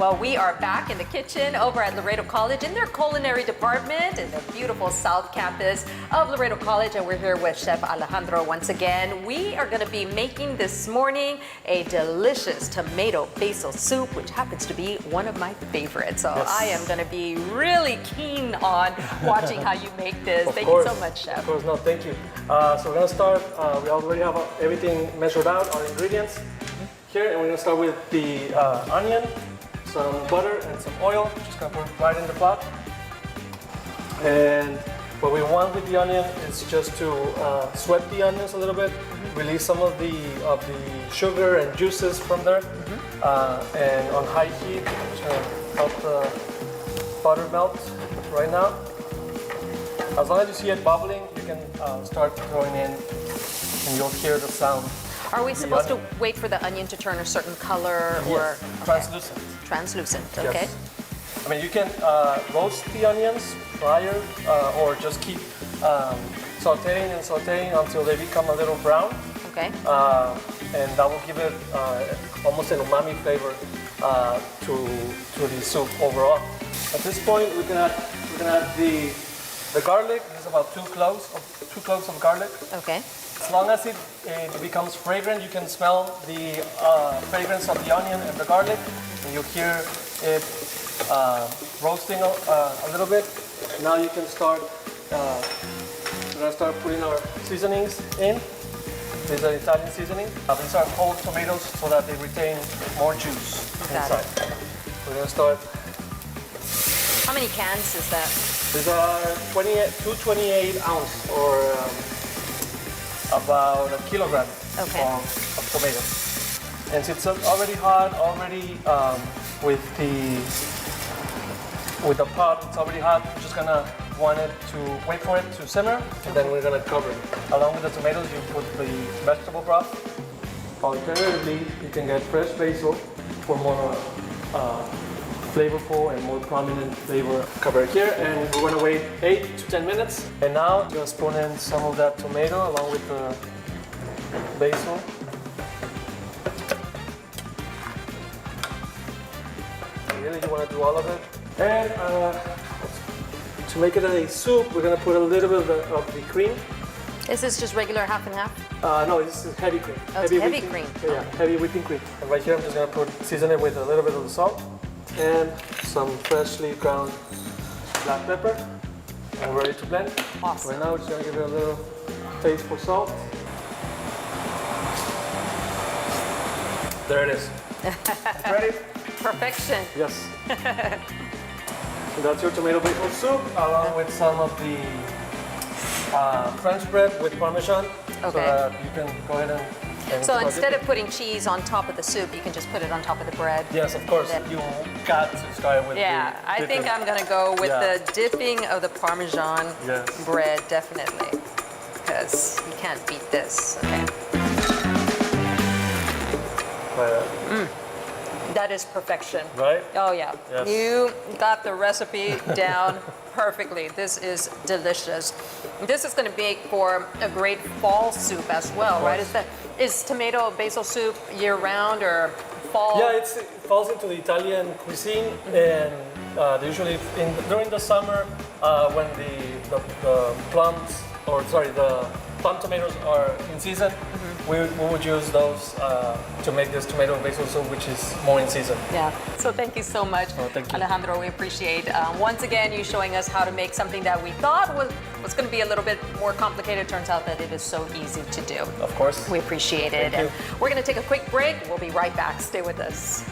Well, we are back in the kitchen over at Laredo College in their culinary department in the beautiful South Campus of Laredo College, and we're here with Chef Alejandro once again. We are going to be making this morning a delicious tomato basil soup, which happens to be one of my favorites. So I am going to be really keen on watching how you make this. Thank you so much, Chef. Of course, no, thank you. So we're going to start, we already have everything measured out, our ingredients here, and we're going to start with the onion, some butter and some oil. Just gonna put it right in the pot. And what we want with the onion is just to sweat the onions a little bit, release some of the sugar and juices from there. And on high heat, I'm just gonna help the butter melt right now. As long as you see it bubbling, you can start throwing in, and you'll hear the sound. Are we supposed to wait for the onion to turn a certain color? Or translucent. Translucent, okay. Yes. I mean, you can roast the onions prior or just keep sauteing and sauteing until they become a little brown. Okay. And that will give it almost an umami flavor to the soup overall. At this point, we can add the garlic. This is about 2 cloves of garlic. Okay. As long as it becomes fragrant, you can smell the fragrance of the onion and the garlic, and you hear it roasting a little bit. Now you can start, we're going to start putting our seasonings in. These are Italian seasoning. These are whole tomatoes so that they retain more juice inside. We're going to start. How many cans is that? These are 2 28-ounce or about a kilogram of tomatoes. And it's already hot, with the pot, it's already hot. We're just gonna wait for it to simmer, and then we're gonna cover it. Along with the tomatoes, you put the vegetable broth. Alternatively, you can get fresh basil for more flavorful and more prominent flavor. Cover it here, and we're gonna wait 8 to 10 minutes. And now, I'm gonna spoon in some of that tomato along with the basil. Really, you wanna do all of it. And to make it a soup, we're gonna put a little bit of the cream. Is this just regular half and half? No, this is heavy cream. Oh, it's heavy cream. Yeah, heavy whipping cream. And right here, I'm just gonna season it with a little bit of the salt and some freshly ground black pepper. And we're ready to blend. Awesome. Right now, we're just gonna give it a little taste for salt. There it is. Ready? Perfection. Yes. So that's your tomato basil soup, along with some of the French bread with Parmesan. Okay. So that you can go ahead and So instead of putting cheese on top of the soup, you can just put it on top of the bread. Yes, of course. You got to start with I think I'm gonna go with the dipping of the Parmesan bread, definitely, because you can't beat this. Okay. That is perfection. Right? Oh yeah. Yes. You got the recipe down perfectly. This is delicious. This is going to make for a great fall soup as well, right? Is tomato basil soup year round or fall? Yeah, it falls into the Italian cuisine, and usually during the summer when the plum tomatoes are in season, we would use those to make this tomato basil soup, which is more in season. Yeah. So thank you so much, thank you. Alejandro. We appreciate once again you showing us how to make something that we thought was going to be a little bit more complicated. Turns out that it is so easy to do. Of course. We appreciate it. And we're going to take a quick break. We'll be right back. Stay with us.